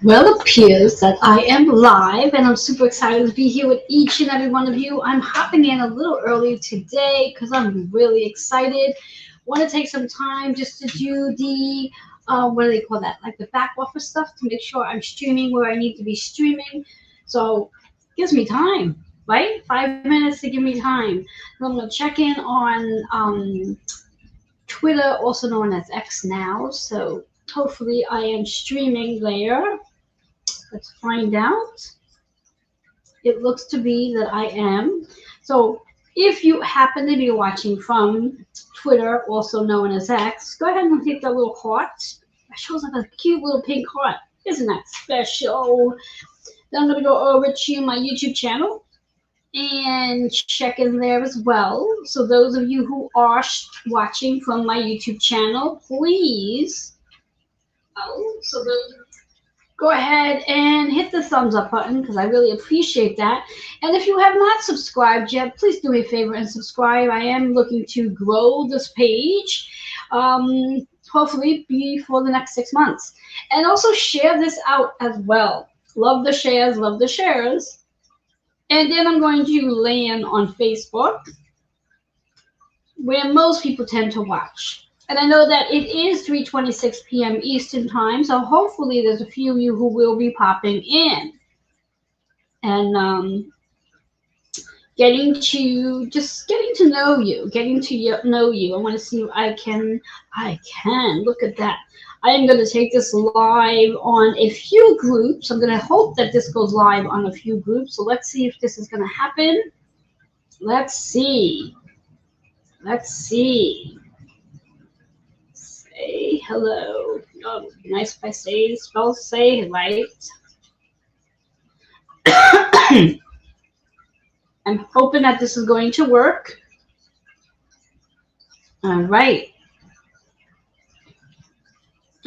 Well, it appears that I am live, and I'm super excited to be here with each and every one of you. I'm hopping in a little early today because I'm really excited. Want to take some time just to do the what do they call that? Like the back office stuff to make sure I'm streaming where I need to be streaming. So it gives me time, right? 5 minutes to give me time. And I'm gonna check in on Twitter, also known as X now. So hopefully I am streaming there. Let's find out. It looks to be that I am. So if you happen to be watching from Twitter, also known as X, go ahead and hit that little heart. That shows up a cute little pink heart. Isn't that special? Then I'm going to go over to my YouTube channel and check in there as well. So those of you who are watching from my YouTube channel, please. So those go ahead and hit the thumbs up button because I really appreciate that. And if you have not subscribed yet, please do me a favor and subscribe. I am looking to grow this page, hopefully before the next 6 months. And also share this out as well. Love the shares, love the shares. And then I'm going to land on Facebook, where most people tend to watch. And I know that it is 3:26 p.m. Eastern time, so hopefully there's a few of you who will be popping in and getting to know you, know you. I want to see if I can look at that. I am going to take this live on a few groups. I'm going to hope that this goes live on a few groups. So let's see if this is going to happen. Let's see. Let's see. Say hello. Oh, nice if I spell say right. I'm hoping that this is going to work. All right.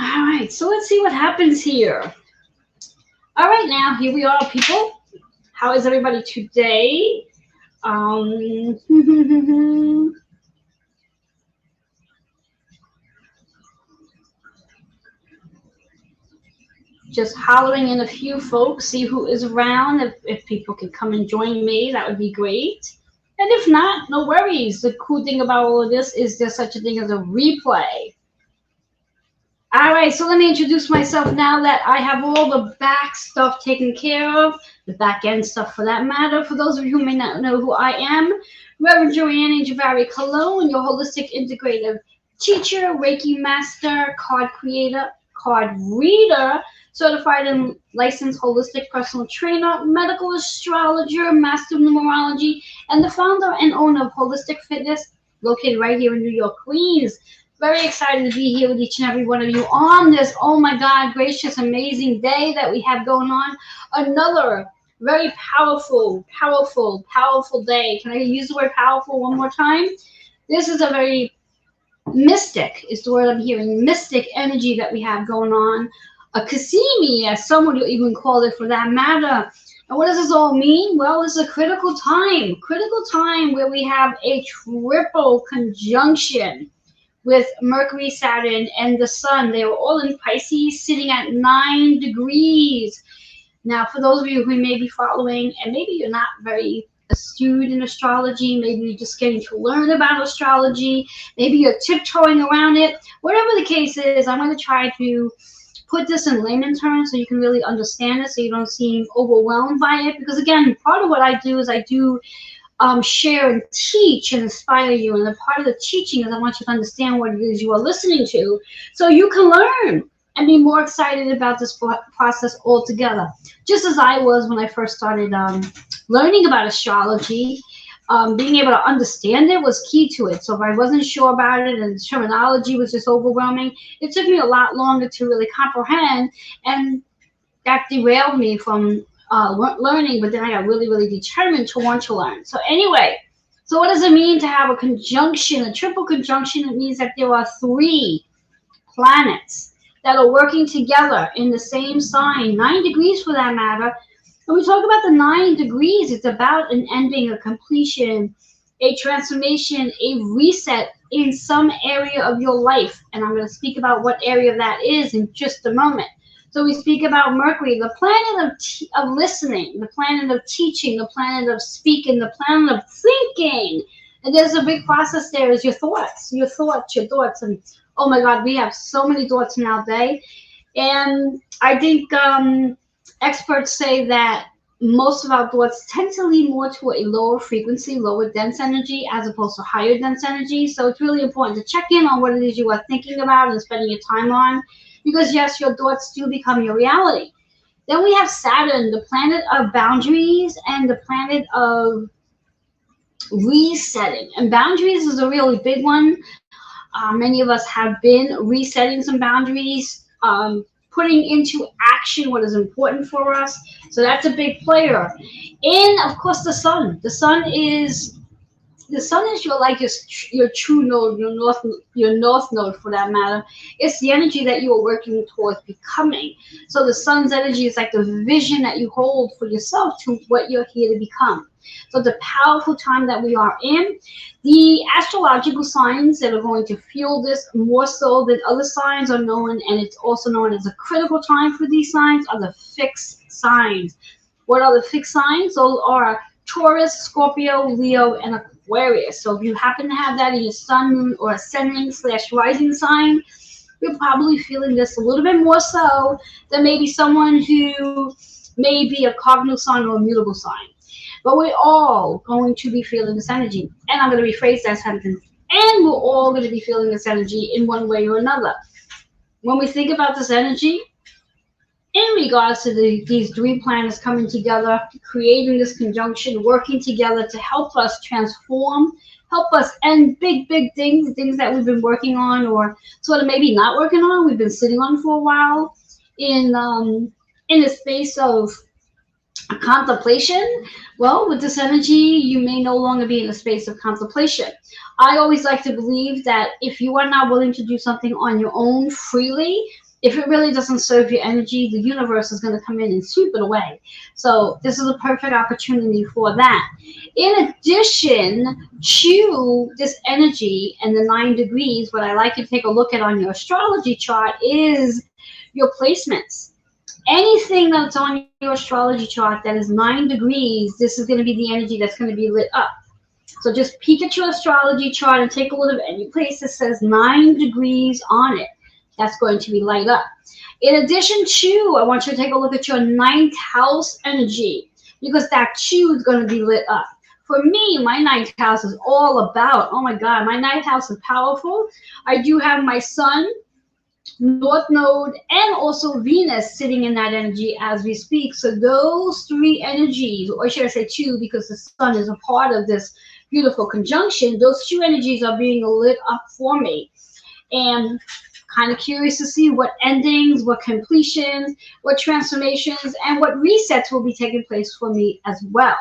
All right, so let's see what happens here. All right, now here we are, people. How is everybody today? Just hollering in a few folks, see who is around. If people can come and join me, that would be great. And if not, no worries. The cool thing about all of this is there's such a thing as a replay. All right, so let me introduce myself now that I have all the back stuff taken care of, the back end stuff for that matter. For those of you who may not know who I am, Reverend Joanne Javari Cologne, your holistic integrative teacher, Reiki master, card creator, card reader, certified and licensed holistic personal trainer, medical astrologer, master of numerology, and the founder and owner of Holistic Fitness, located right here in New York, Queens. Very excited to be here with each and every one of you on this, oh my God, gracious, amazing day that we have going on. Another very powerful, powerful, powerful day. Can I use the word powerful one more time? This is a very mystic, is the word I'm hearing, mystic energy that we have going on. A Cassini, as someone will even call it for that matter. And what does this all mean? Well, it's a critical time where we have a triple conjunction with Mercury, Saturn, and the Sun. They were all in Pisces, sitting at 9 degrees. Now, for those of you who may be following, and maybe you're not very astute in astrology, maybe you're just getting to learn about astrology, maybe you're tiptoeing around it, whatever the case is, I'm going to try to put this in layman terms so you can really understand it, so you don't seem overwhelmed by it. Because again, part of what I do is I do share and teach and inspire you. And the part of the teaching is I want you to understand what it is you are listening to so you can learn and be more excited about this process altogether. Just as I was when I first started learning about astrology, being able to understand it was key to it. So if I wasn't sure about it and the terminology was just overwhelming, it took me a lot longer to really comprehend, and that derailed me from learning, but then I got really, really determined to want to learn. So anyway, so what does it mean to have a conjunction, a triple conjunction? It means that there are 3 planets that are working together in the same sign, 9 degrees for that matter. When we talk about the 9 degrees, it's about an ending, a completion, a transformation, a reset in some area of your life. And I'm going to speak about what area that is in just a moment. So we speak about Mercury, the planet of listening, the planet of teaching, the planet of speaking, the planet of thinking. And there's a big process there is your thoughts, your thoughts, your thoughts. And oh my God, we have so many thoughts in our day. And I think experts say that most of our thoughts tend to lean more to a lower frequency, lower dense energy, as opposed to higher dense energy. So it's really important to check in on what it is you are thinking about and spending your time on, because yes, your thoughts do become your reality. Then we have Saturn, the planet of boundaries and the planet of resetting. And boundaries is a really big one. Many of us have been resetting some boundaries, putting into action what is important for us. So that's a big player. And of course, the sun. The sun is your like your true node, your north node for that matter. It's the energy that you are working towards becoming. So the sun's energy is like the vision that you hold for yourself to what you're here to become. So the powerful time that we are in, the astrological signs that are going to fuel this more so than other signs are known, and it's also known as a critical time for these signs, are the fixed signs. What are the fixed signs? Those are Taurus, Scorpio, Leo, and Aquarius. So if you happen to have that in your sun, moon, or ascending/rising sign, you're probably feeling this a little bit more so than maybe someone who may be a cardinal sign or a mutable sign. But we're all going to be feeling this energy. And I'm going to rephrase that sentence. And we're all going to be feeling this energy in one way or another. When we think about this energy, in regards to these three planets coming together, creating this conjunction, working together to help us transform, help us end big things that we've been working on, or sort of maybe not working on, we've been sitting on for a while, in the space of contemplation. Well, with this energy, you may no longer be in a space of contemplation. I always like to believe that if you are not willing to do something on your own freely, if it really doesn't serve your energy, the universe is going to come in and sweep it away. So this is a perfect opportunity for that. In addition to this energy and the 9 degrees, what I like you to take a look at on your astrology chart is your placements. Anything that's on your astrology chart that is 9 degrees, this is going to be the energy that's going to be lit up. So just peek at your astrology chart and take a look at any place that says 9 degrees on it. That's going to be light up. In addition to, I want you to take a look at your 9th house energy, because that too is going to be lit up. For me, my 9th house is all about, oh my God, my 9th house is powerful. I do have my sun, North Node, and also Venus sitting in that energy as we speak. So those 3 energies, or should I say 2, because the sun is a part of this beautiful conjunction, those 2 energies are being lit up for me. And kind of curious to see what endings, what completions, what transformations, and what resets will be taking place for me as well.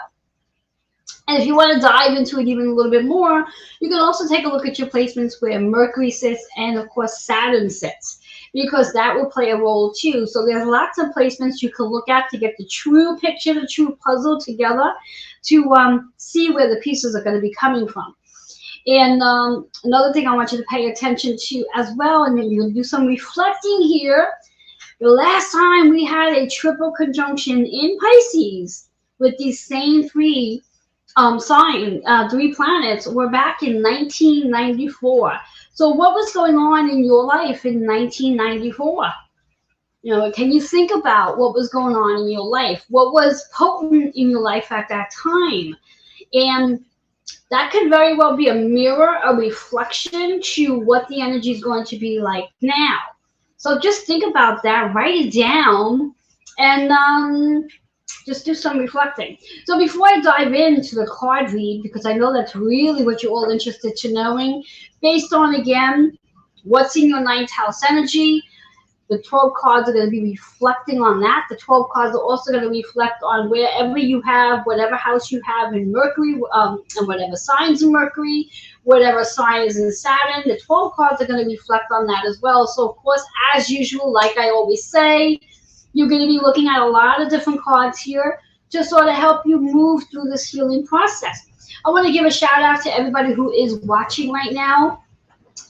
And if you want to dive into it even a little bit more, you can also take a look at your placements where Mercury sits and, of course, Saturn sits, because that will play a role too. So there's lots of placements you can look at to get the true picture, the true puzzle together, to see where the pieces are going to be coming from. And another thing I want you to pay attention to as well, and then you'll do some reflecting here. The last time we had a triple conjunction in Pisces with these same 3 3 planets were back in 1994. So what was going on in your life in 1994? You know, can you think about what was going on in your life? What was potent in your life at that time? And that could very well be a mirror, a reflection to what the energy is going to be like now. So just think about that, write it down, and just do some reflecting. So before I dive into the card read, because I know that's really what you're all interested to knowing, based on, again, what's in your 9th house energy, the 12 cards are going to be reflecting on that. The 12 cards are also going to reflect on wherever you have, whatever house you have in Mercury, and whatever signs in Mercury, whatever sign is in Saturn. The 12 cards are going to reflect on that as well. So, of course, as usual, like I always say, you're going to be looking at a lot of different cards here to sort of help you move through this healing process. I want to give a shout out to everybody who is watching right now.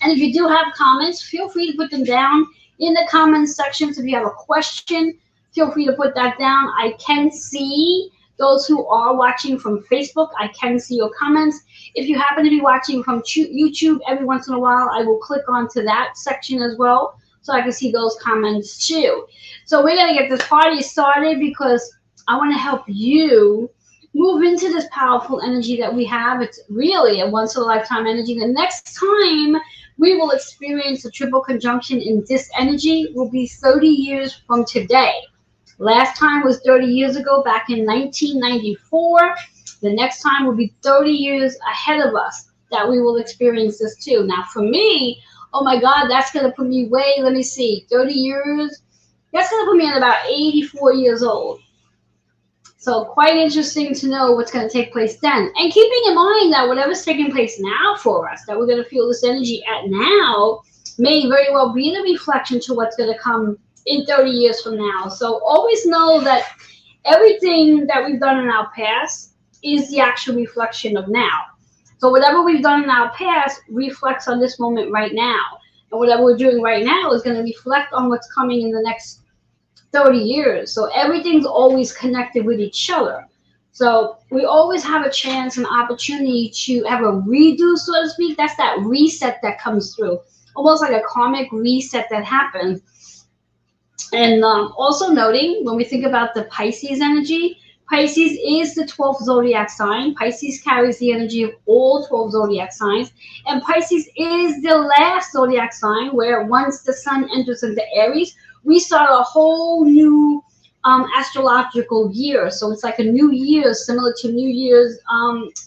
And if you do have comments, feel free to put them down in the comments sections. If you have a question, feel free to put that down. I can see those who are watching from Facebook. I can see your comments. If you happen to be watching from YouTube, every once in a while, I will click onto that section as well, so I can see those comments too. So we're going to get this party started because I want to help you move into this powerful energy that we have. It's really a once-in-a-lifetime energy. The next time we will experience a triple conjunction in this energy will be 30 years from today. Last time was 30 years ago, back in 1994. The next time will be 30 years ahead of us that we will experience this too. Now, for me, oh my God, that's going to put me way, let me see, 30 years. That's going to put me at about 84 years old. So quite interesting to know what's going to take place then. And keeping in mind that whatever's taking place now for us, that we're going to feel this energy at now, may very well be the reflection to what's going to come in 30 years from now. So always know that everything that we've done in our past is the actual reflection of now. So whatever we've done in our past reflects on this moment right now. And whatever we're doing right now is going to reflect on what's coming in the next 30 years. So everything's always connected with each other. So we always have a chance and opportunity to have a redo, so to speak. That's that reset that comes through. Almost like a karmic reset that happens. And also noting, when we think about the Pisces energy, Pisces is the 12th zodiac sign. Pisces carries the energy of all 12 zodiac signs. And Pisces is the last zodiac sign where once the sun enters into Aries, we start a whole new astrological year. So it's like a new year, similar to New Year's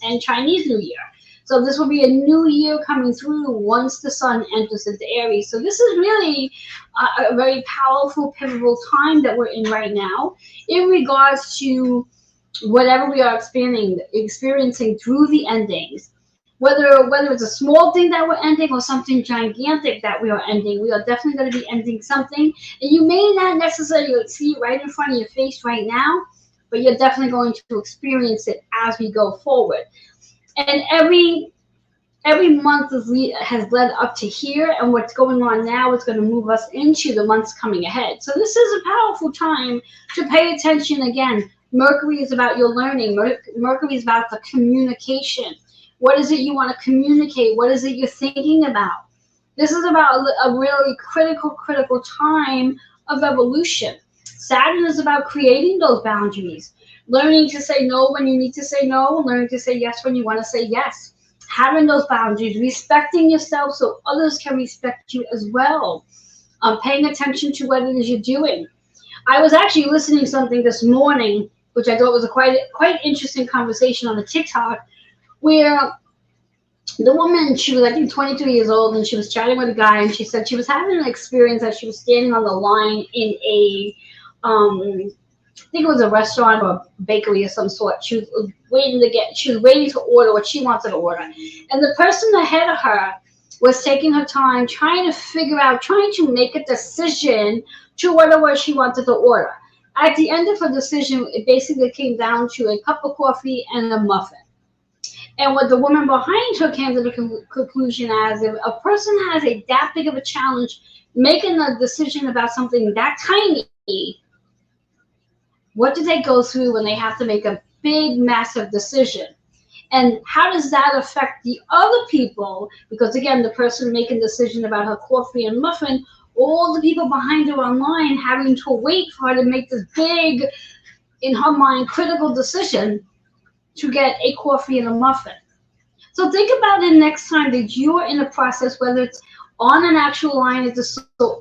and Chinese New Year. So this will be a new year coming through once the sun enters into Aries. So this is really a very powerful, pivotal time that we're in right now in regards to whatever we are experiencing through the endings. Whether it's a small thing that we're ending or something gigantic that we are ending, we are definitely going to be ending something. And you may not necessarily see it right in front of your face right now, but you're definitely going to experience it as we go forward. And every month has led up to here, and what's going on now is going to move us into the months coming ahead. So this is a powerful time to pay attention again. Mercury is about your learning. Mercury is about the communication. What is it you want to communicate? What is it you're thinking about? This is about a really critical time of evolution. Saturn is about creating those boundaries. Learning to say no when you need to say no. Learning to say yes when you want to say yes. Having those boundaries. Respecting yourself so others can respect you as well. Paying attention to what it is you're doing. I was actually listening to something this morning, which I thought was a quite interesting conversation on the TikTok, where the woman, she was I think 22 years old, and she was chatting with a guy, and she said she was having an experience that she was standing on the line in a I think it was a restaurant or a bakery of some sort. She was waiting to order what she wanted to order, and the person ahead of her was taking her time trying to make a decision to what it was she wanted to order. At the end of her decision, it basically came down to a cup of coffee and a muffin. And what the woman behind her came to the conclusion as, if a person has that big of a challenge making a decision about something that tiny, what do they go through when they have to make a big, massive decision? And how does that affect the other people? Because again, the person making the decision about her coffee and muffin, all the people behind her online having to wait for her to make this big, in her mind, critical decision to get a coffee and a muffin. So think about it next time that you're in a process, whether it's on an actual line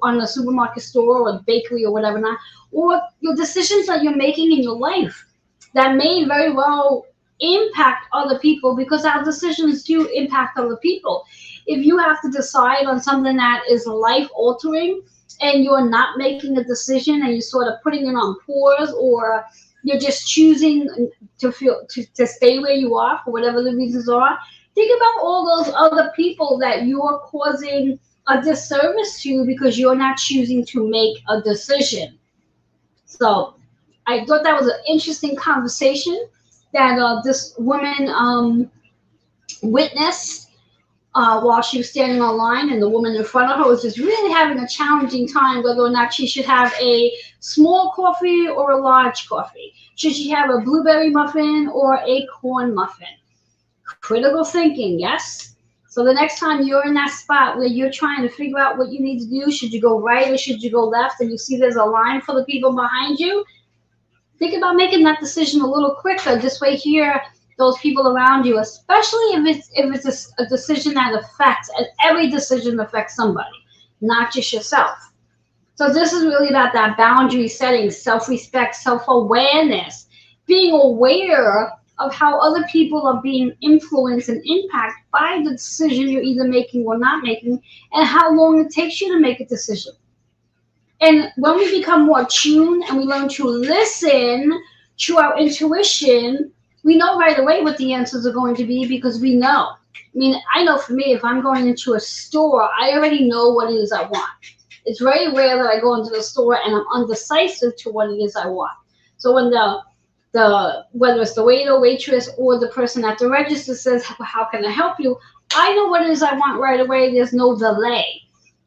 on a supermarket store or a bakery or whatever not, or your decisions that you're making in your life that may very well impact other people, because our decisions do impact other people. If you have to decide on something that is life altering and you're not making a decision and you're sort of putting it on pause, or you're just choosing to stay where you are for whatever the reasons are, think about all those other people that you're causing a disservice to because you're not choosing to make a decision. So I thought that was an interesting conversation that this woman witnessed. while she was standing online, and the woman in front of her was just really having a challenging time whether or not she should have a small coffee or a large coffee. Should she have a blueberry muffin or a corn muffin? Critical thinking, yes? So the next time you're in that spot where you're trying to figure out what you need to do, should you go right or should you go left, and you see there's a line full of people behind you, think about making that decision a little quicker. This way here, those people around you, especially if it's a decision that affects, and every decision affects somebody, not just yourself. So this is really about that boundary setting, self-respect, self-awareness, being aware of how other people are being influenced and impacted by the decision you're either making or not making, and how long it takes you to make a decision. And when we become more tuned and we learn to listen to our intuition, we know right away what the answers are going to be because we know. I mean, I know for me, if I'm going into a store, I already know what it is I want. It's very rare that I go into the store and I'm undecisive to what it is I want. So when whether it's the waiter, waitress, or the person at the register says, how can I help you? I know what it is I want right away. There's no delay.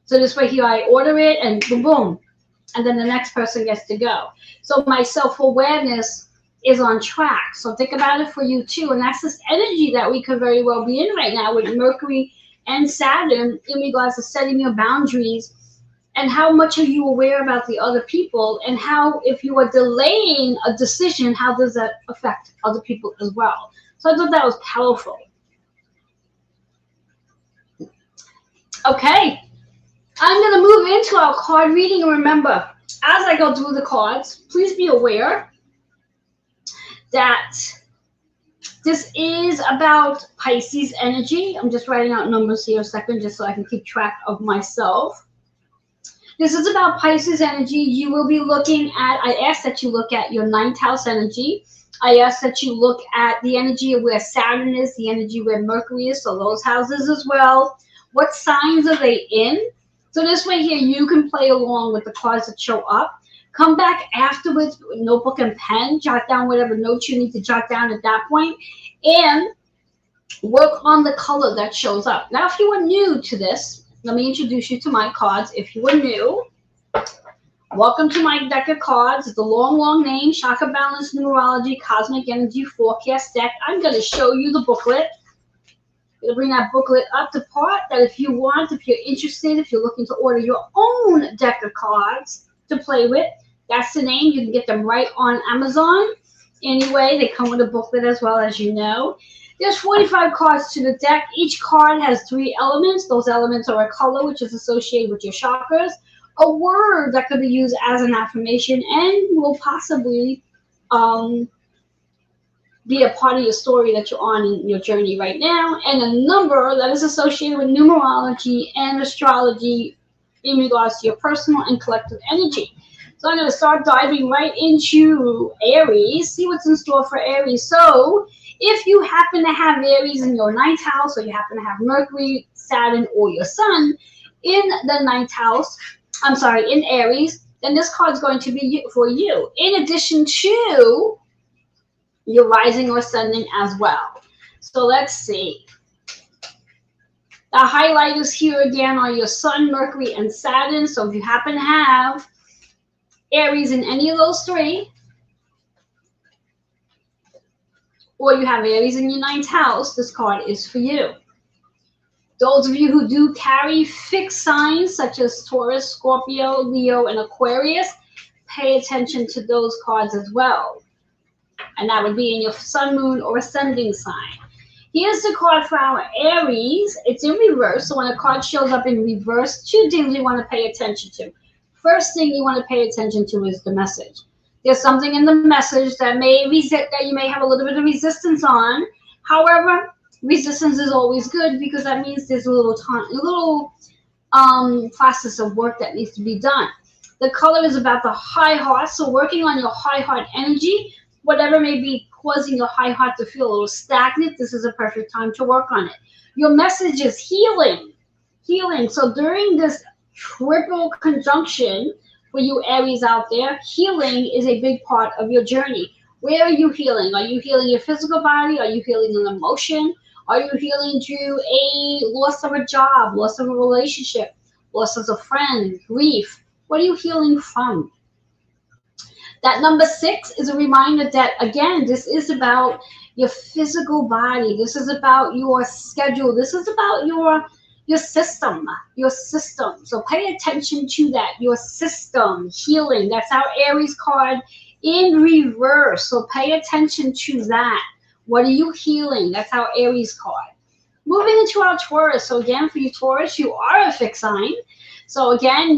So this way here, I order it and boom, boom. And then the next person gets to go. So my self-awareness is on track. So think about it for you too. And that's this energy that we could very well be in right now with Mercury and Saturn in regards to setting your boundaries. And how much are you aware about the other people, and how, if you are delaying a decision, how does that affect other people as well? So I thought that was powerful. Okay, I'm going to move into our card reading. And remember, as I go through the cards, please be aware that this is about Pisces energy. I'm just writing out numbers here a second just so I can keep track of myself. This is about Pisces energy. You will be looking at, I ask that you look at your ninth house energy. I ask that you look at the energy of where Saturn is, the energy where Mercury is, so those houses as well. What signs are they in? So this way here, you can play along with the cards that show up. Come back afterwards with notebook and pen, jot down whatever notes you need to jot down at that point, and work on the color that shows up. Now, if you are new to this, let me introduce you to my cards. If you are new, welcome to my deck of cards. It's a long, long name, Chakra Balance Numerology Cosmic Energy Forecast deck. I'm going to show you the booklet. I'm going to bring that booklet up to part that if you want, if you're interested, if you're looking to order your own deck of cards to play with, that's the name. You can get them right on Amazon. Anyway, they come with a booklet as well, as you know. There's 45 cards to the deck. Each card has 3 elements. Those elements are a color, which is associated with your chakras, a word that could be used as an affirmation and will possibly be a part of your story that you're on in your journey right now, and a number that is associated with numerology and astrology in regards to your personal and collective energy. So I'm going to start diving right into Aries, see what's in store for Aries. So if you happen to have Aries in your ninth house, or you happen to have Mercury, Saturn, or your Sun in the ninth house, in Aries, then this card is going to be for you. In addition to your rising or ascending as well. So let's see. The highlighters here again are your Sun, Mercury, and Saturn. So if you happen to have Aries in any of those 3, or you have Aries in your ninth house, this card is for you. Those of you who do carry fixed signs such as Taurus, Scorpio, Leo, and Aquarius, pay attention to those cards as well. And that would be in your Sun, Moon, or Ascending sign. Here's the card for our Aries. It's in reverse. So when a card shows up in reverse, 2 things you want to pay attention to. First thing you want to pay attention to is the message. There's something in the message that you may have a little bit of resistance on. However, resistance is always good because that means there's a little process of work that needs to be done. The color is about the high heart, so working on your high heart energy, whatever may be causing your high heart to feel a little stagnant, this is a perfect time to work on it. Your message is healing. Healing. So during this triple conjunction, for you Aries out there, healing is a big part of your journey. Where are you healing? Are you healing your physical body? Are you healing an emotion? Are you healing through a loss of a job, loss of a relationship, loss of a friend, grief? What are you healing from? That number 6 is a reminder that, again, this is about your physical body. This is about your schedule. This is about your system, your system. So pay attention to that, your system healing. That's our Aries card in reverse. So pay attention to that. What are you healing? That's our Aries card. Moving into our Taurus. So again, for you Taurus, you are a fixed sign. So again,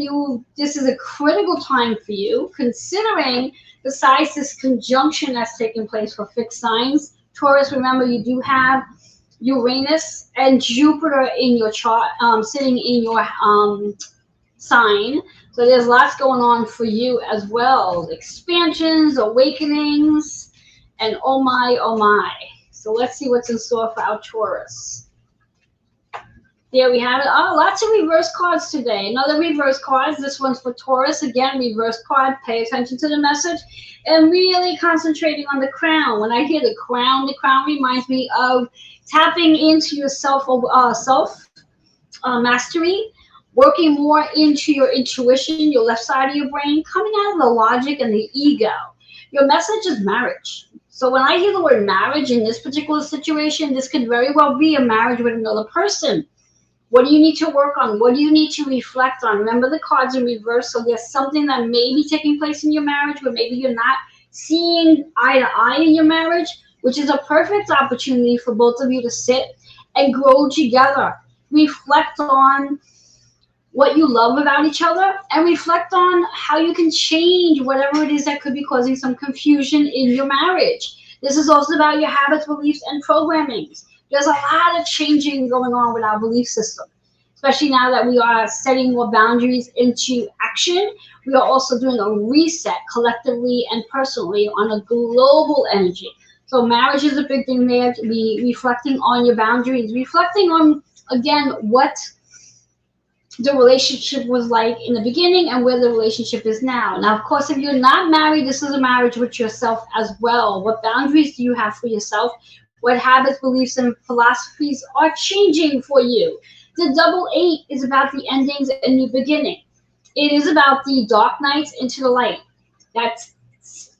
this is a critical time for you, considering besides this conjunction that's taking place for fixed signs. Taurus, remember, you do have Uranus and Jupiter in your chart, sitting in your sign. So there's lots going on for you as well. Expansions, awakenings, and oh my, oh my. So let's see what's in store for our Taurus. There we have it. Oh, lots of reverse cards today. Another reverse card. This one's for Taurus. Again, reverse card. Pay attention to the message and really concentrating on the crown. When I hear the crown reminds me of tapping into your self mastery, working more into your intuition, your left side of your brain, coming out of the logic and the ego. Your message is marriage. So when I hear the word marriage in this particular situation, this could very well be a marriage with another person. What do you need to work on? What do you need to reflect on? Remember, the cards in reverse, so there's something that may be taking place in your marriage, but maybe you're not seeing eye to eye in your marriage, which is a perfect opportunity for both of you to sit and grow together. Reflect on what you love about each other and reflect on how you can change whatever it is that could be causing some confusion in your marriage. This is also about your habits, beliefs, and programmings. There's a lot of changing going on with our belief system, especially now that we are setting more boundaries into action. We are also doing a reset collectively and personally on a global energy. So marriage is a big thing there, to be reflecting on your boundaries, reflecting on, again, what the relationship was like in the beginning and where the relationship is now. Now, of course, if you're not married, this is a marriage with yourself as well. What boundaries do you have for yourself? What habits, beliefs, and philosophies are changing for you? The double 8 is about the endings and new beginning. It is about the dark nights into the light. That's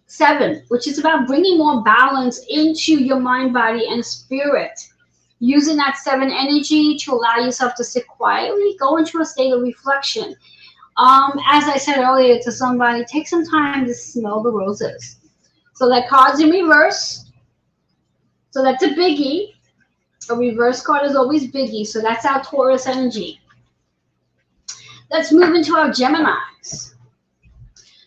7, which is about bringing more balance into your mind, body, and spirit. Using that 7 energy to allow yourself to sit quietly, go into a state of reflection. As I said earlier to somebody, take some time to smell the roses. So that card's in reverse. So that's a biggie. A reverse card is always biggie. So that's our Taurus energy. Let's move into our Geminis.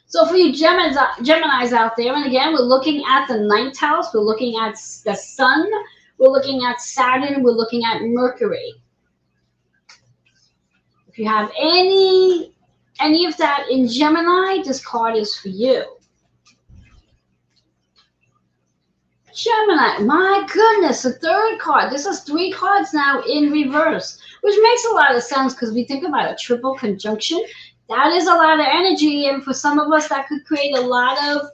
So for you Geminis out there, and again, we're looking at the 9th house. We're looking at the sun. We're looking at Saturn. We're looking at Mercury. If you have any of that in Gemini, this card is for you. Gemini, my goodness, the 3rd card. This is 3 cards now in reverse, which makes a lot of sense because we think about a triple conjunction. That is a lot of energy, and for some of us, that could create a lot of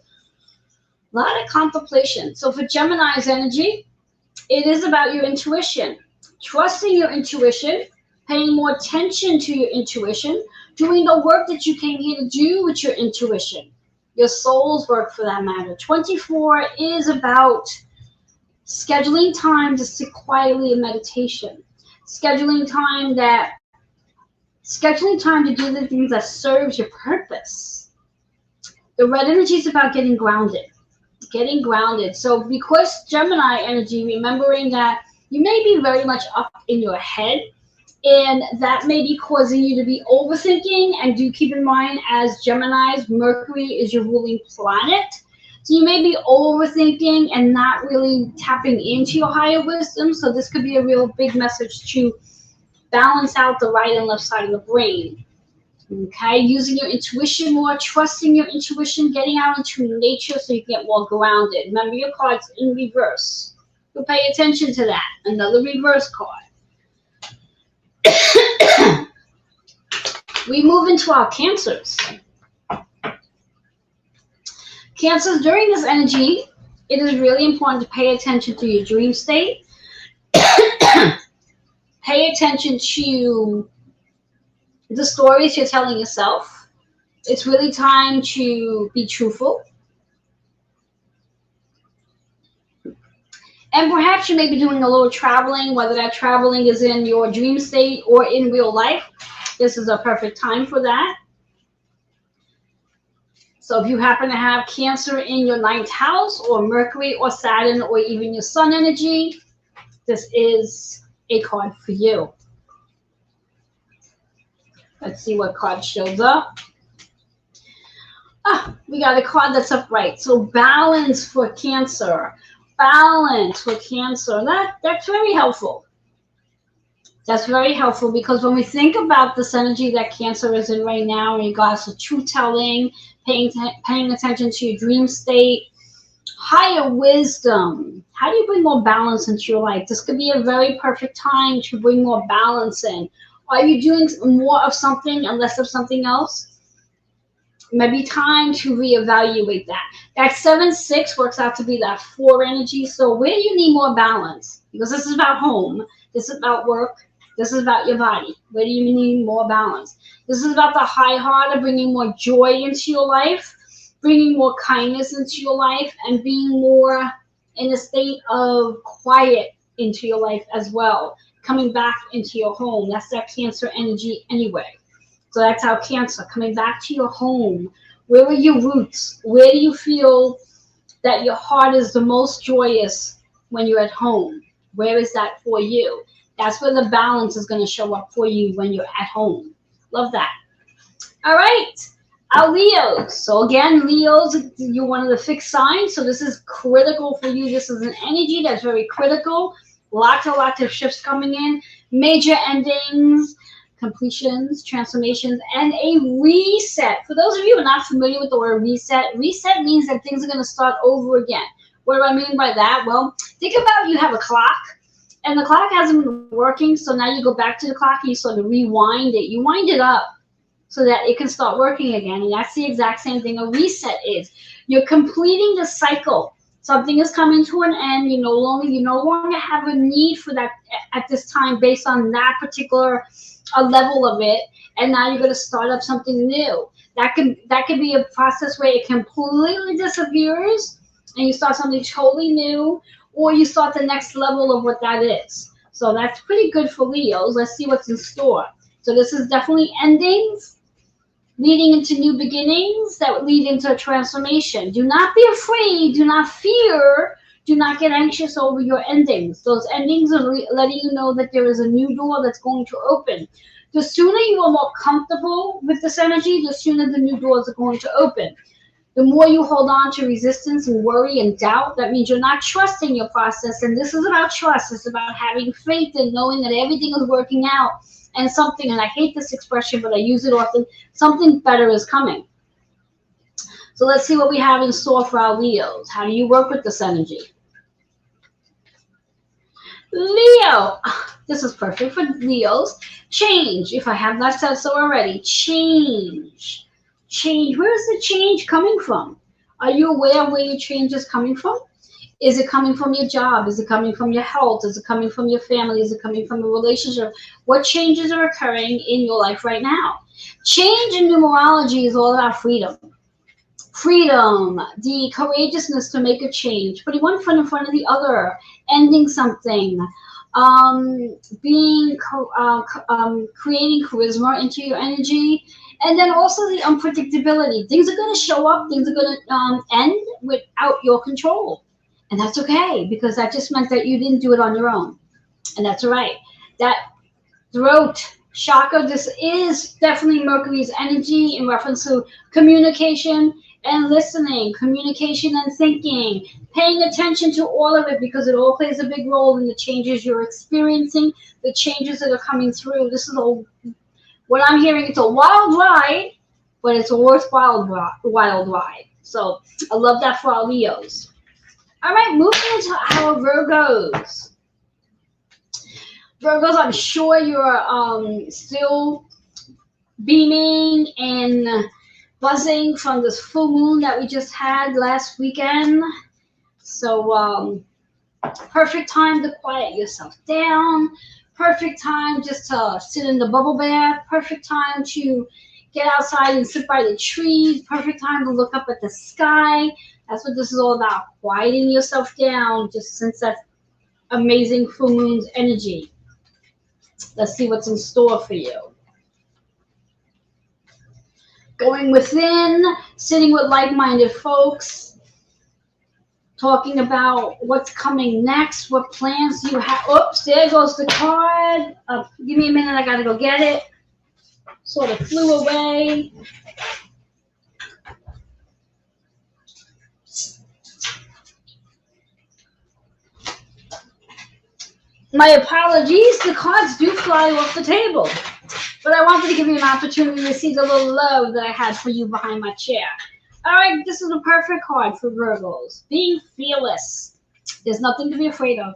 contemplation. So for Gemini's energy, it is about your intuition, trusting your intuition, paying more attention to your intuition, doing the work that you came here to do with your intuition. Your soul's work, for that matter. 24 is about scheduling time to sit quietly in meditation. Scheduling time to do the things that serves your purpose. The red energy is about getting grounded. So because Gemini energy, remembering that you may be very much up in your head, and that may be causing you to be overthinking. And do keep in mind, as Geminis, Mercury is your ruling planet. So you may be overthinking and not really tapping into your higher wisdom. So this could be a real big message to balance out the right and left side of the brain. Okay, using your intuition more, trusting your intuition, getting out into nature so you can get more grounded. Remember, your card's in reverse. So pay attention to that. Another reverse card. We move into our Cancers. Cancers, during this energy, it is really important to pay attention to your dream state pay attention to the stories you're telling yourself. It's really time to be truthful. And perhaps you may be doing a little traveling, whether that traveling is in your dream state or in real life. This is a perfect time for that. So if you happen to have Cancer in your 9th house, or Mercury or Saturn, or even your Sun energy, this is a card for you. Let's see what card shows up. We got a card that's upright. So balance for Cancer. Balance for Cancer. That's very helpful. That's very helpful, because when we think about this energy that Cancer is in right now in regards to truth-telling, paying attention to your dream state, higher wisdom, how do you bring more balance into your life? This could be a very perfect time to bring more balance in. Are you doing more of something and less of something else? Maybe time to reevaluate that. That 7-6 works out to be that 4 energy. So where do you need more balance? Because this is about home. This is about work. This is about your body. Where do you need more balance? This is about the high heart of bringing more joy into your life, bringing more kindness into your life, and being more in a state of quiet into your life as well. Coming back into your home. That's that Cancer energy anyway. So that's how Cancer, coming back to your home. Where are your roots? Where do you feel that your heart is the most joyous when you're at home? Where is that for you? That's where the balance is going to show up for you when you're at home. Love that. All right. Our Leos. So again, Leos, you're one of the fixed signs. So this is critical for you. This is an energy that's very critical. Lots of shifts coming in. Major endings, completions, transformations, and a reset. For those of you who are not familiar with the word reset means that things are going to start over again. What do I mean by that? Well, think about you have a clock, and the clock hasn't been working, so now you go back to the clock and you sort of rewind it. You wind it up so that it can start working again, and that's the exact same thing a reset is. You're completing the cycle. Something is coming to an end. You no longer have a need for that at this time based on that particular level of it, and now you're going to start up something new. That could be a process where it completely disappears and you start something totally new, or you start the next level of what that is. So that's pretty good for Leos. Let's see what's in store. So this is definitely endings leading into new beginnings that lead into a transformation. Do not be afraid. Do not fear. Do not get anxious over your endings. Those endings are letting you know that there is a new door that's going to open. The sooner you are more comfortable with this energy, the sooner the new doors are going to open. The more you hold on to resistance and worry and doubt, that means you're not trusting your process. And this is about trust. It's about having faith and knowing that everything is working out. And something, and I hate this expression, but I use it often, something better is coming. So let's see what we have in store for our Leos. How do you work with this energy? Leo, this is perfect for Leos. Change, if I have not said so already. Change. Where is the change coming from? Are you aware of where your change is coming from? Is it coming from your job? Is it coming from your health? Is it coming from your family? Is it coming from a relationship? What changes are occurring in your life right now? Change in numerology is all about freedom. Freedom, the courageousness to make a change, putting one foot in front of the other, ending something, creating charisma into your energy, and then also the unpredictability. Things are going to show up, things are going to end without your control. And that's okay, because that just meant that you didn't do it on your own. And that's all right. That throat chakra, this is definitely Mercury's energy in reference to communication and listening, communication and thinking, paying attention to all of it, because it all plays a big role in the changes you're experiencing, the changes that are coming through. This is what I'm hearing. It's a wild ride, but it's a worthwhile wild ride. So I love that for our Leos. All right, moving into our Virgos. Virgos, I'm sure you're still beaming and buzzing from this full moon that we just had last weekend. So perfect time to quiet yourself down. Perfect time just to sit in the bubble bath. Perfect time to get outside and sit by the trees. Perfect time to look up at the sky. That's what this is all about. Quieting yourself down. Just sense that amazing full moon's energy. Let's see what's in store for you. Going within, sitting with like-minded folks, talking about what's coming next, what plans you have. Oops, there goes the card. Give me a minute, I gotta go get it. Sort of flew away. My apologies, the cards do fly off the table. But I wanted to give you an opportunity to see the little love that I had for you behind my chair. All right, this is a perfect card for Virgos. Being fearless. There's nothing to be afraid of.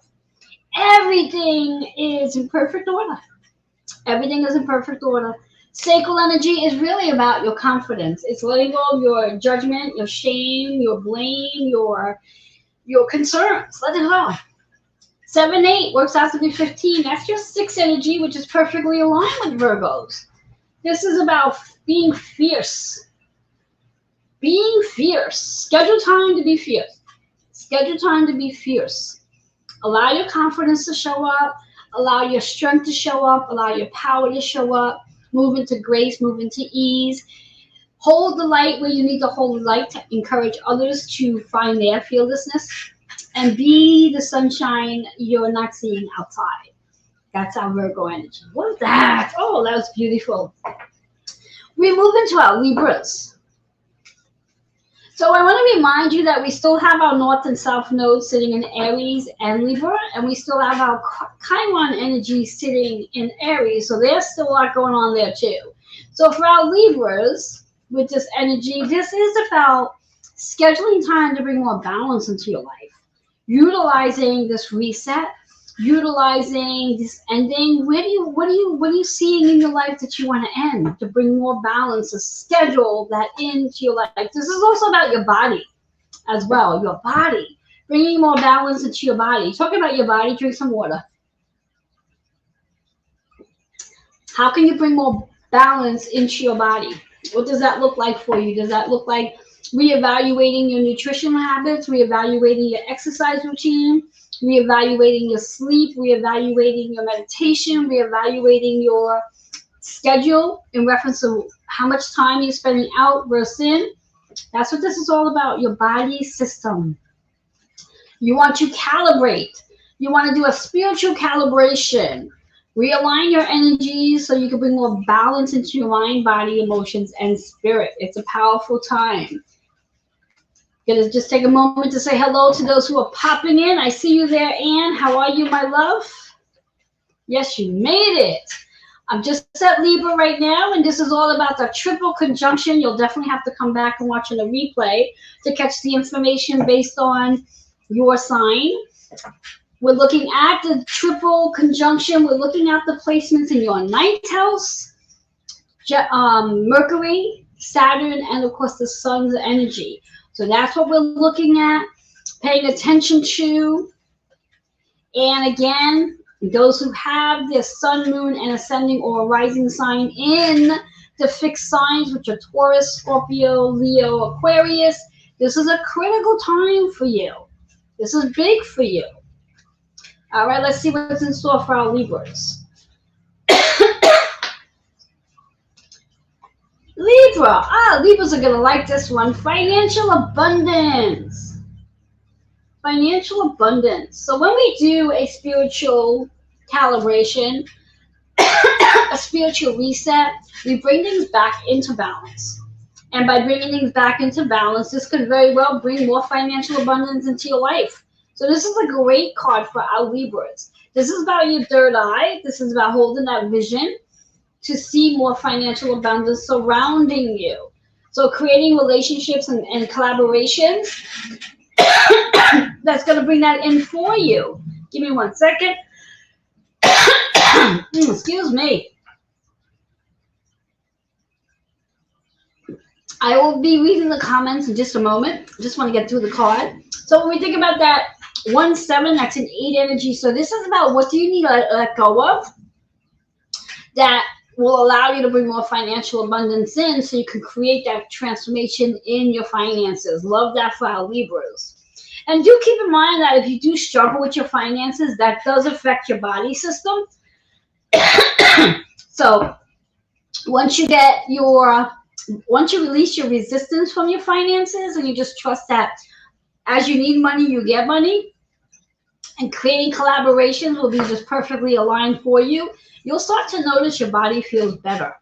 Everything is in perfect order. Everything is in perfect order. Sacral energy is really about your confidence. It's letting go of your judgment, your shame, your blame, your concerns. Let it go. 7-8 works out to be 15. That's your 6 energy, which is perfectly aligned with Virgos. This is about being fierce. Being fierce. Schedule time to be fierce. Schedule time to be fierce. Allow your confidence to show up. Allow your strength to show up. Allow your power to show up. Move into grace. Move into ease. Hold the light where you need to hold the light to encourage others to find their fearlessness. And be the sunshine you're not seeing outside. That's our Virgo energy. What is that? Oh, that was beautiful. We move into our Libras. So I want to remind you that we still have our North and South nodes sitting in Aries and Libra, and we still have our Chiron energy sitting in Aries. So there's still a lot going on there too. So for our Libras, with this energy, this is about scheduling time to bring more balance into your life. Utilizing this reset, utilizing this ending. What are you seeing in your life that you want to end to bring more balance, to schedule that into your life? This is also about your body as well. Your body, bringing more balance into your body. Talking about your body, drink some water. How can you bring more balance into your body? What does that look like for you? Does that look like reevaluating your nutrition habits, reevaluating your exercise routine, reevaluating your sleep, reevaluating your meditation, reevaluating your schedule in reference to how much time you're spending out versus in? That's what this is all about, your body system. You want to calibrate. You want to do a spiritual calibration. Realign your energies so you can bring more balance into your mind, body, emotions, and spirit. It's a powerful time. Gonna just take a moment to say hello to those who are popping in. I see you there, Anne. How are you, my love? Yes, you made it. I'm just at Libra right now, and this is all about the triple conjunction. You'll definitely have to come back and watch in a replay to catch the information based on your sign. We're looking at the triple conjunction. We're looking at the placements in your ninth house, Mercury, Saturn, and of course the sun's energy. So that's what we're looking at, paying attention to. And again, those who have their sun, moon, and ascending or rising sign in the fixed signs, which are Taurus, Scorpio, Leo, Aquarius, this is a critical time for you. This is big for you. All right, let's see what's in store for our Libras. Libra. Libras are going to like this one. Financial abundance. Financial abundance. So when we do a spiritual calibration, a spiritual reset, we bring things back into balance. And by bringing things back into balance, this could very well bring more financial abundance into your life. So this is a great card for our Libras. This is about your third eye. This is about holding that vision to see more financial abundance surrounding you. So creating relationships and collaborations that's going to bring that in for you. Give me 1 second. Excuse me. I will be reading the comments in just a moment. I just want to get through the card. So when we think about that 1-7, that's an 8 energy. So this is about what do you need to let go of that will allow you to bring more financial abundance in so you can create that transformation in your finances. Love that for our Libras. And do keep in mind that if you do struggle with your finances, that does affect your body system. So once you release your resistance from your finances and you just trust that as you need money, you get money, and creating collaborations will be just perfectly aligned for you, you'll start to notice your body feels better.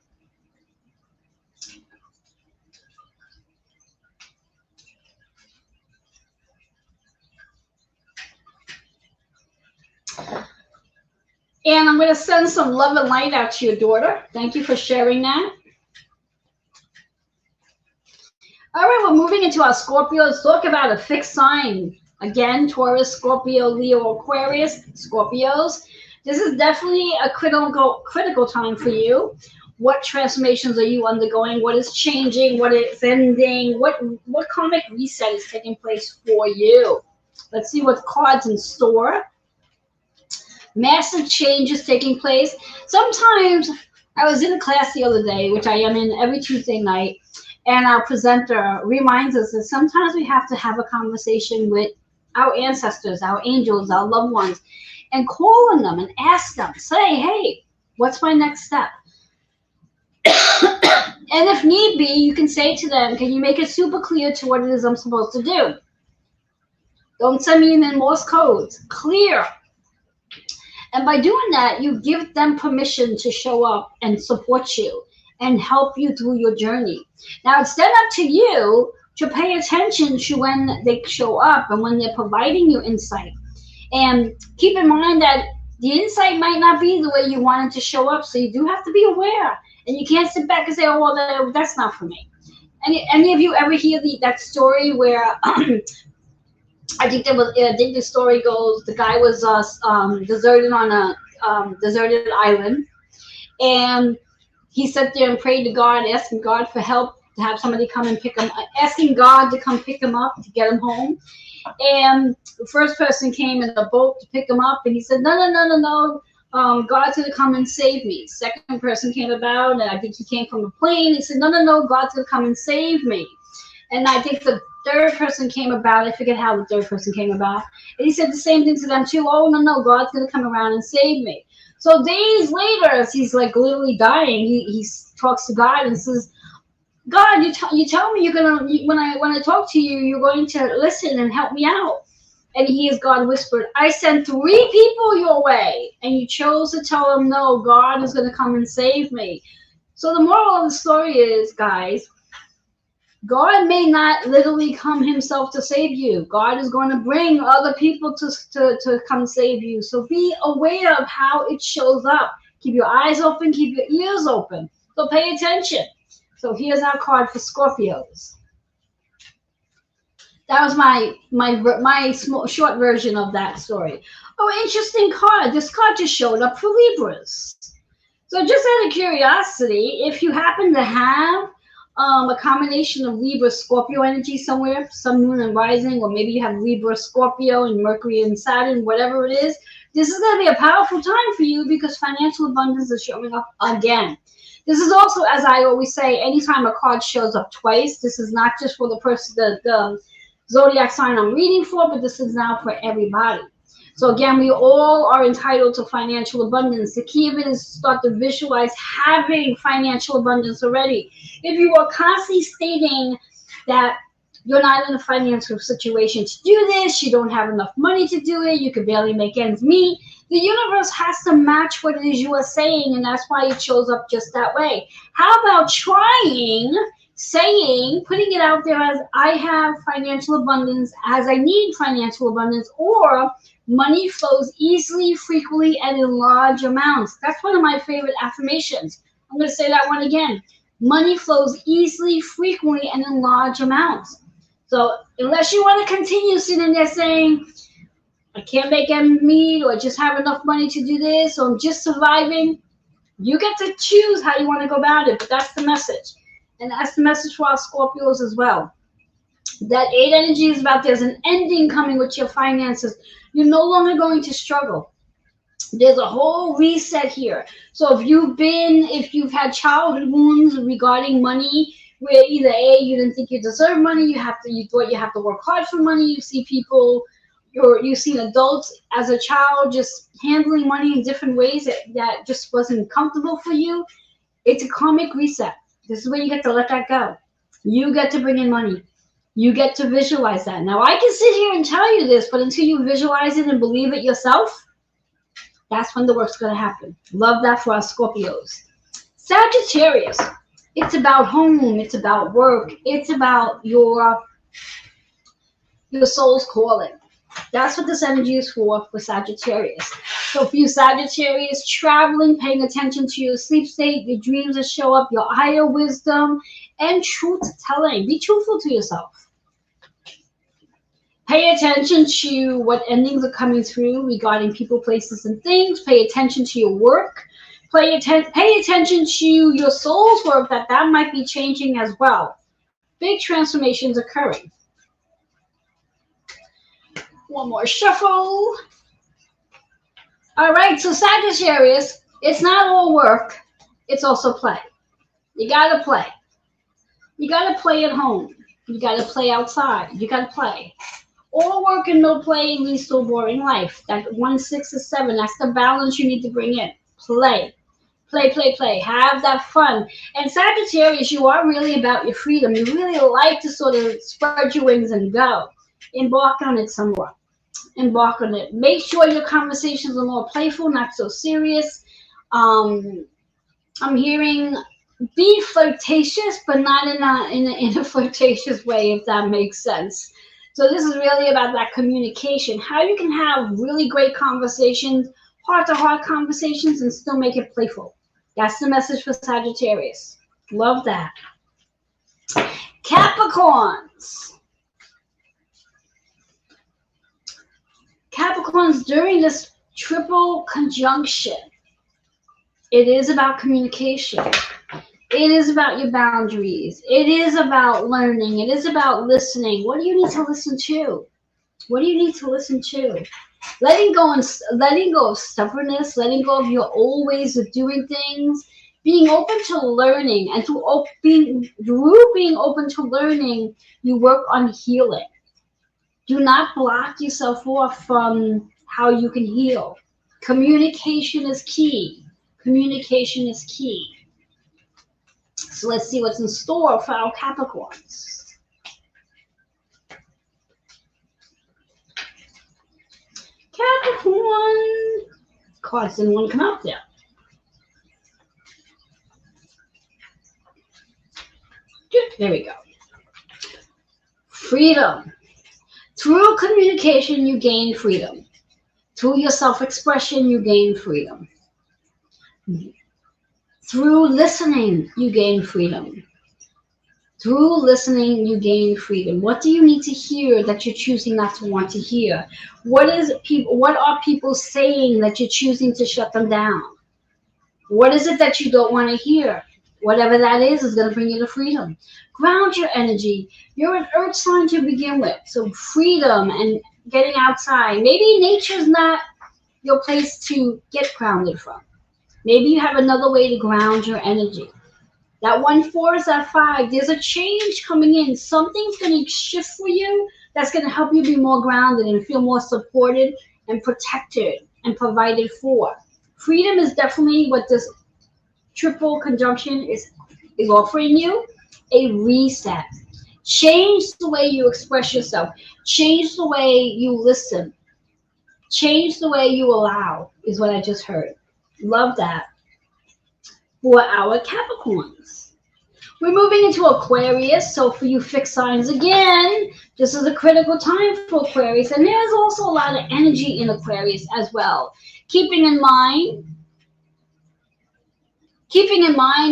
And I'm going to send some love and light out to your daughter. Thank you for sharing that. All right, we're moving into our Scorpio. Let's talk about a fixed sign. Again, Taurus, Scorpio, Leo, Aquarius, Scorpios. This is definitely a critical time for you. What transformations are you undergoing? What is changing? What is ending? What karmic reset is taking place for you? Let's see what cards in store. Massive change is taking place. Sometimes, I was in a class the other day, which I am in every Tuesday night, and our presenter reminds us that sometimes we have to have a conversation with our ancestors, our angels, our loved ones, and call on them and ask them, say, hey, what's my next step? And if need be, you can say to them, can you make it super clear to what it is I'm supposed to do? Don't send me in Morse codes. Clear. And by doing that, you give them permission to show up and support you and help you through your journey. Now, it's then up to you to pay attention to when they show up and when they're providing you insight. And keep in mind that the insight might not be the way you want it to show up, so you do have to be aware. And you can't sit back and say, oh, well, that's not for me. Any of you ever hear that story where I think the story goes, the guy was deserted on a deserted island, and he sat there and prayed to God, asking God for help to have somebody come and pick him, asking God to come pick him up to get him home. And the first person came in a boat to pick him up, and he said, no. God's going to come and save me. Second person came about, and I think he came from a plane. He said, no, God's going to come and save me. And I think the third person came about. I forget how the third person came about. And he said the same thing to them too. Oh, no, God's going to come around and save me. So days later, as he's like literally dying, he talks to God and says, God, you tell me you're going to, when I talk to you, you're going to listen and help me out. And God whispered, I sent 3 people your way, and you chose to tell them, no, God is going to come and save me. So the moral of the story is, guys, God may not literally come himself to save you. God is going to bring other people to come save you. So be aware of how it shows up. Keep your eyes open, keep your ears open. So pay attention. So here's our card for Scorpios. That was my small, short version of that story. Oh, interesting card. This card just showed up for Libras. So just out of curiosity, if you happen to have a combination of Libra Scorpio energy somewhere, Sun, Moon, and Rising, or maybe you have Libra Scorpio and Mercury and Saturn, whatever it is, this is going to be a powerful time for you because financial abundance is showing up again. This is also, as I always say, anytime a card shows up twice, this is not just for the person, the zodiac sign I'm reading for, but this is now for everybody. So again, we all are entitled to financial abundance. The key of it is to start to visualize having financial abundance already. If you are constantly stating that you're not in a financial situation to do this, you don't have enough money to do it, you can barely make ends meet, the universe has to match what it is you are saying, and that's why it shows up just that way. How about trying, saying, putting it out there as I have financial abundance, as I need financial abundance, or money flows easily, frequently, and in large amounts. That's one of my favorite affirmations. I'm going to say that one again. Money flows easily, frequently, and in large amounts. So unless you want to continue sitting there saying, I can't make ends meet, or just have enough money to do this, or I'm just surviving, you get to choose how you want to go about it. But that's the message. And that's the message for our Scorpios as well. That 8 energy is about there's an ending coming with your finances. You're no longer going to struggle. There's a whole reset here. So if you've had childhood wounds regarding money, where either A, you didn't think you deserve money, you thought you have to work hard for money, you see people, you've seen adults as a child just handling money in different ways that just wasn't comfortable for you. It's a karmic reset. This is where you get to let that go. You get to bring in money. You get to visualize that. Now, I can sit here and tell you this, but until you visualize it and believe it yourself, that's when the work's going to happen. Love that for our Scorpios. Sagittarius, it's about home. It's about work. It's about your soul's calling. That's what this energy is for Sagittarius. So for you Sagittarius, traveling, paying attention to your sleep state, your dreams that show up, your higher wisdom, and truth telling. Be truthful to yourself. Pay attention to what endings are coming through regarding people, places, and things. Pay attention to your work. Pay attention to your soul's work, that might be changing as well. Big transformations occurring. One more shuffle. All right, so Sagittarius, it's not all work. It's also play. You got to play. You got to play at home. You got to play outside. You got to play. All work and no play leads to a boring life. That 1, 6, or 7, that's the balance you need to bring in. Play. Play, play, play. Have that fun. And Sagittarius, you are really about your freedom. You really like to sort of spread your wings and go. Embark on it some more. Embark on it. Make sure your conversations are more playful, not so serious. I'm hearing be flirtatious, but not in a flirtatious way, if that makes sense. So this is really about that communication. How you can have really great conversations, heart-to-heart conversations, and still make it playful. That's the message for Sagittarius. Love that. Capricorns. Capricorns, during this triple conjunction, it is about communication. It is about your boundaries. It is about learning. It is about listening. What do you need to listen to? What do you need to listen to? Letting go of stubbornness, letting go of your old ways of doing things, being open to learning, and through being open to learning, you work on healing. Do not block yourself off from how you can heal. Communication is key. Communication is key. So let's see what's in store for our Capricorns. Capricorn. Cards didn't want to come out there. There we go. Freedom. Through communication, you gain freedom. Through your self-expression, you gain freedom. Through listening, you gain freedom. Through listening, you gain freedom. What do you need to hear that you're choosing not to want to hear? What are people saying that you're choosing to shut them down? What is it that you don't want to hear? Whatever that is going to bring you to freedom. Ground your energy. You're an earth sign to begin with. So freedom and getting outside. Maybe nature's not your place to get grounded from. Maybe you have another way to ground your energy. That 1, 4 is that 5. There's a change coming in. Something's going to shift for you that's going to help you be more grounded and feel more supported and protected and provided for. Freedom is definitely what this triple conjunction is offering you. A reset. Change the way you express yourself. Change the way you listen. Change the way you allow is what I just heard. Love that for our Capricorns. We're moving into Aquarius. So for you fixed signs, again, this is a critical time for Aquarius. And there's also a lot of energy in Aquarius as well. Keeping in mind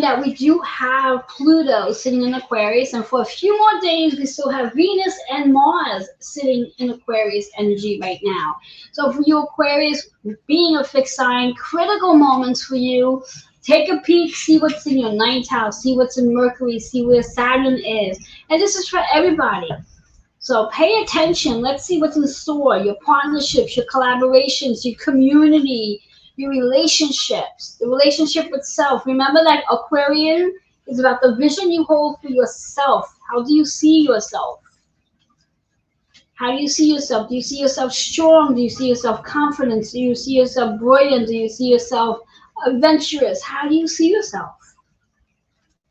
that we do have Pluto sitting in Aquarius. And for a few more days, we still have Venus and Mars sitting in Aquarius energy right now. So for you Aquarius, being a fixed sign, critical moments for you. Take a peek, see what's in your ninth house, see what's in Mercury, see where Saturn is. And this is for everybody. So pay attention. Let's see what's in store. Your partnerships, your collaborations, your community, your relationships, the relationship with self. Remember that Aquarian is about the vision you hold for yourself. How do you see yourself? How do you see yourself? Do you see yourself strong? Do you see yourself confident? Do you see yourself brilliant? Do you see yourself adventurous? How do you see yourself?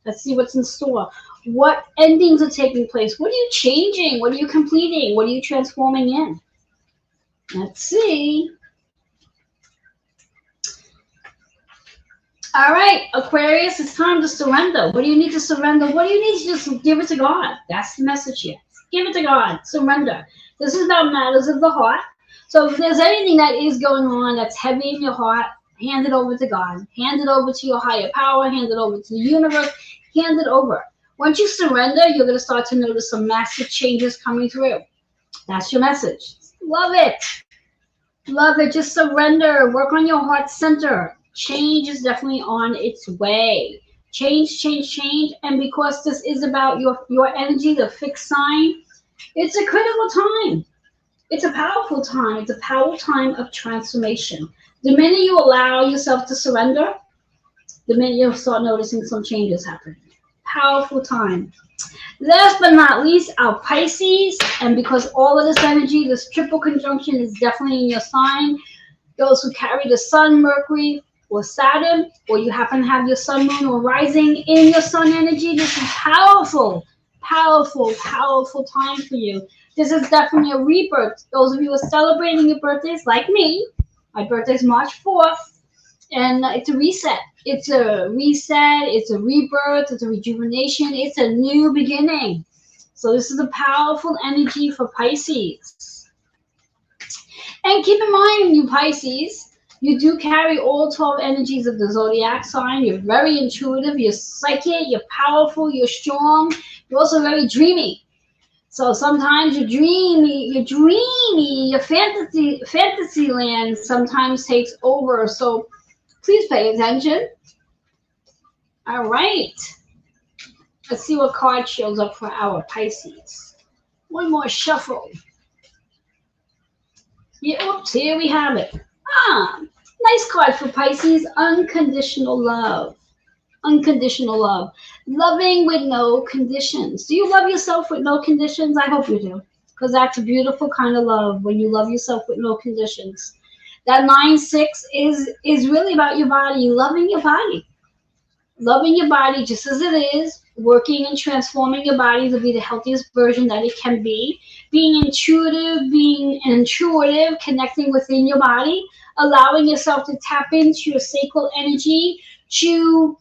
Let's see what's in store. What endings are taking place? What are you changing? What are you completing? What are you transforming in? Let's see. All right, Aquarius, it's time to surrender. What do you need to surrender? What do you need to just give it to God? That's the message here. Give it to God. Surrender. This is about matters of the heart. So if there's anything that is going on that's heavy in your heart, hand it over to God. Hand it over to your higher power. Hand it over to the universe. Hand it over. Once you surrender, you're going to start to notice some massive changes coming through. That's your message. Love it. Love it. Just surrender. Work on your heart center. Change is definitely on its way. Change, change, change. And because this is about your energy, the fixed sign, it's a critical time. It's a powerful time. It's a powerful time of transformation. The minute you allow yourself to surrender, the minute you'll start noticing some changes happen. Powerful time. Last but not least, our Pisces. And because all of this energy, this triple conjunction is definitely in your sign, those who carry the Sun, Mercury, or Saturn, or you happen to have your Sun, Moon, or Rising in your Sun energy, this is powerful, powerful, powerful time for you. This is definitely a rebirth. Those of you who are celebrating your birthdays, like me, my birthday is March 4th, and it's a reset. It's a reset, it's a rebirth, it's a rejuvenation, it's a new beginning. So this is a powerful energy for Pisces. And keep in mind, you Pisces, you do carry all 12 energies of the zodiac sign. You're very intuitive, you're psychic, you're powerful, you're strong, you're also very dreamy. So sometimes you're dreamy, your fantasy land sometimes takes over. So please pay attention. All right. Let's see what card shows up for our Pisces. One more shuffle. Yeah, oops, here we have it. Nice card for Pisces. Unconditional love. Unconditional love. Loving with no conditions. Do you love yourself with no conditions? I hope you do. Because that's a beautiful kind of love when you love yourself with no conditions. That 9-6 is really about your body. Loving your body. Loving your body just as it is. Working and transforming your body to be the healthiest version that it can be. Being intuitive, connecting within your body. Allowing yourself to tap into your sacral energy to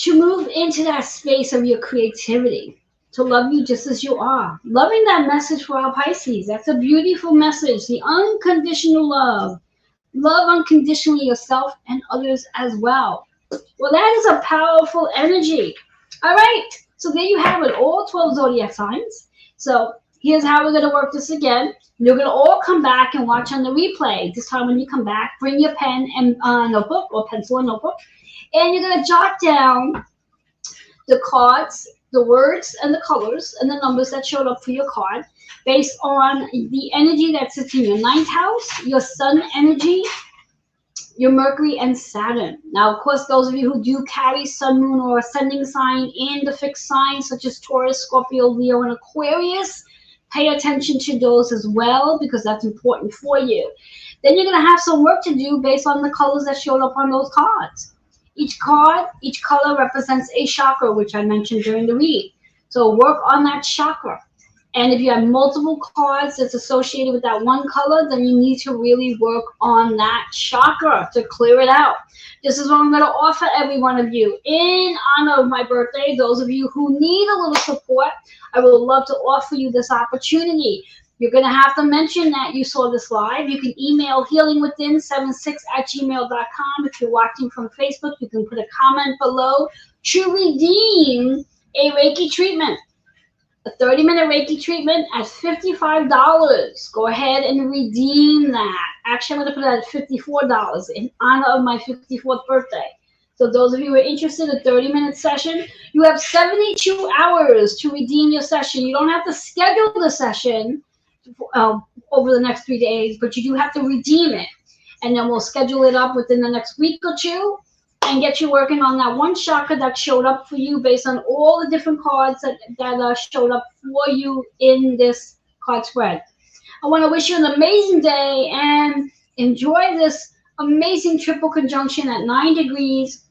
move into that space of your creativity, to love you just as you are. Loving that message for our Pisces. That's a beautiful message. The unconditional love. Love unconditionally yourself and others as well. Well, that is a powerful energy. All right. So there you have it. All 12 zodiac signs. So here's how we're going to work this again. You're going to all come back and watch on the replay. This time when you come back, bring your pen and notebook or pencil and notebook. And you're going to jot down the cards, the words and the colors and the numbers that showed up for your card based on the energy that sits in your 9th house, your Sun energy, your Mercury, and Saturn. Now, of course, those of you who do carry Sun, Moon, or Ascending sign in the fixed signs such as Taurus, Scorpio, Leo, and Aquarius, pay attention to those as well because that's important for you. Then you're going to have some work to do based on the colors that showed up on those cards. Each card, each color represents a chakra, which I mentioned during the read. So work on that chakra. And if you have multiple cards that's associated with that one color, then you need to really work on that chakra to clear it out. This is what I'm going to offer every one of you in honor of my birthday. Those of you who need a little support, I would love to offer you this opportunity. You're going to have to mention that you saw this live. You can email healingwithin76@gmail.com. If you're watching from Facebook, you can put a comment below to redeem a Reiki treatment. A 30-minute Reiki treatment at $55. Go ahead and redeem that. Actually, I'm going to put it at $54 in honor of my 54th birthday. So those of you who are interested in a 30-minute session, you have 72 hours to redeem your session. You don't have to schedule the session over the next 3 days, but you do have to redeem it. And then we'll schedule it up within the next week or two and get you working on that one chakra that showed up for you based on all the different cards that showed up for you in this card spread. I want to wish you an amazing day and enjoy this amazing triple conjunction at 9 degrees.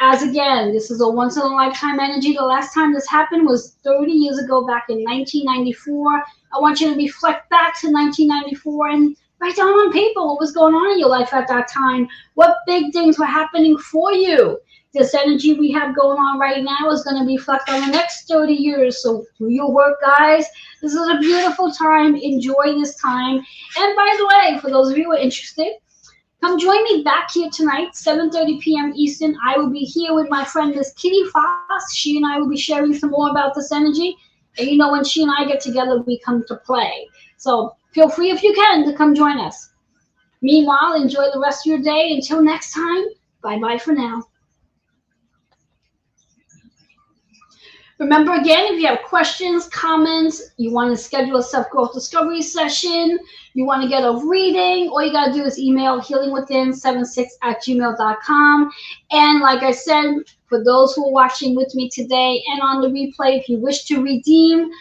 As again, this is a once in a lifetime energy. The last time this happened was 30 years ago, back in 1994. I want you to reflect back to 1994 and write down on paper what was going on in your life at that time. What big things were happening for you? This energy we have going on right now is going to reflect on the next 30 years. So do your work, guys. This is a beautiful time. Enjoy this time. And by the way, for those of you who are interested, come join me back here tonight, 7:30 p.m. Eastern. I will be here with my friend, Miss Kitty Fox. She and I will be sharing some more about this energy. And you know, when she and I get together, we come to play. So feel free, if you can, to come join us. Meanwhile, enjoy the rest of your day. Until next time, bye-bye for now. Remember, again, if you have questions, comments, you want to schedule a self-growth discovery session, you want to get a reading, all you got to do is email healingwithin76@gmail.com. And like I said, for those who are watching with me today and on the replay, if you wish to redeem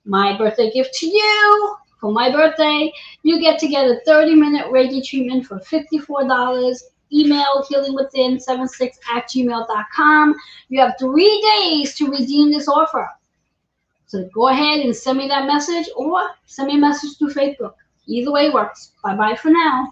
my birthday gift to you for my birthday, you get to get a 30-minute Reiki treatment for $54. Email healingwithin76@gmail.com. You have 3 days to redeem this offer. So go ahead and send me that message or send me a message through Facebook. Either way works. Bye-bye for now.